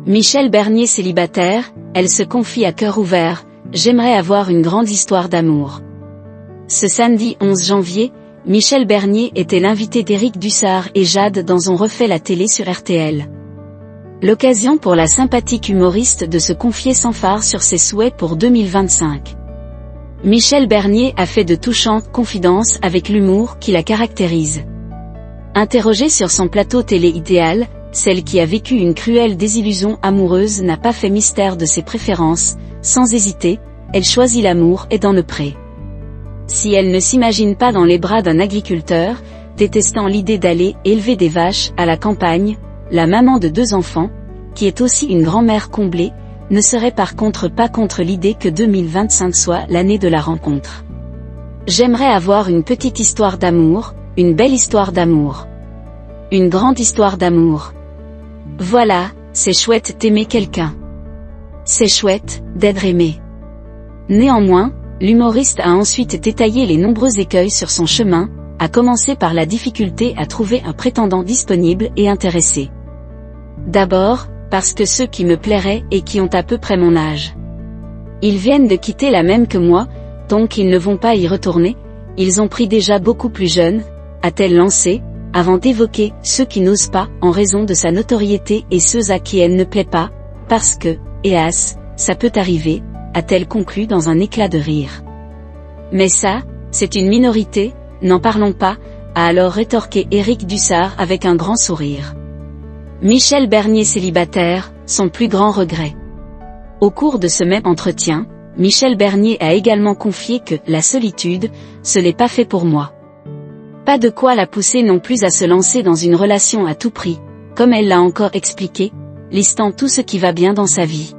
Michel Bernier célibataire, elle se confie à cœur ouvert, « J'aimerais avoir une grande histoire d'amour ». Ce samedi 11 janvier, Michel Bernier était l'invité d'Éric Dussart et Jade dans On refait la télé sur RTL. L'occasion pour la sympathique humoriste de se confier sans phare sur ses souhaits pour 2025. Michel Bernier a fait de touchantes confidences avec l'humour qui la caractérise. Interrogée sur son plateau télé idéal, celle qui a vécu une cruelle désillusion amoureuse n'a pas fait mystère de ses préférences, sans hésiter, elle choisit l'amour et dans le pré. Si elle ne s'imagine pas dans les bras d'un agriculteur, détestant l'idée d'aller élever des vaches à la campagne, la maman de 2 enfants, qui est aussi une grand-mère comblée, ne serait par contre pas contre l'idée que 2025 soit l'année de la rencontre. J'aimerais avoir une petite histoire d'amour, une belle histoire d'amour. Une grande histoire d'amour. Voilà, c'est chouette d'aimer quelqu'un. C'est chouette d'être aimé. Néanmoins, l'humoriste a ensuite détaillé les nombreux écueils sur son chemin, à commencer par la difficulté à trouver un prétendant disponible et intéressé. D'abord, parce que ceux qui me plairaient et qui ont à peu près mon âge. Ils viennent de quitter la même que moi, donc ils ne vont pas y retourner, ils ont pris déjà beaucoup plus jeunes, a-t-elle lancé, avant d'évoquer ceux qui n'osent pas en raison de sa notoriété et ceux à qui elle ne plaît pas, parce que, hélas, ça peut arriver, a-t-elle conclu dans un éclat de rire. Mais ça, c'est une minorité, n'en parlons pas, a alors rétorqué Éric Dussart avec un grand sourire. Michel Bernier célibataire, son plus grand regret. Au cours de ce même entretien, Michel Bernier a également confié que « la solitude, ce n'est pas fait pour moi ». Pas de quoi la pousser non plus à se lancer dans une relation à tout prix, comme elle l'a encore expliqué, listant tout ce qui va bien dans sa vie.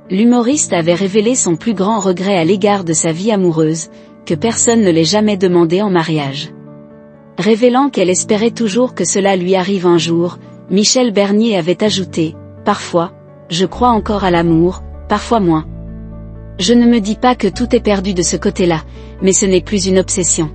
L'humoriste avait révélé son plus grand regret à l'égard de sa vie amoureuse, que personne ne l'ait jamais demandé en mariage. Révélant qu'elle espérait toujours que cela lui arrive un jour, Michel Bernier avait ajouté, « Parfois, je crois encore à l'amour, parfois moins. Je ne me dis pas que tout est perdu de ce côté-là, mais ce n'est plus une obsession. »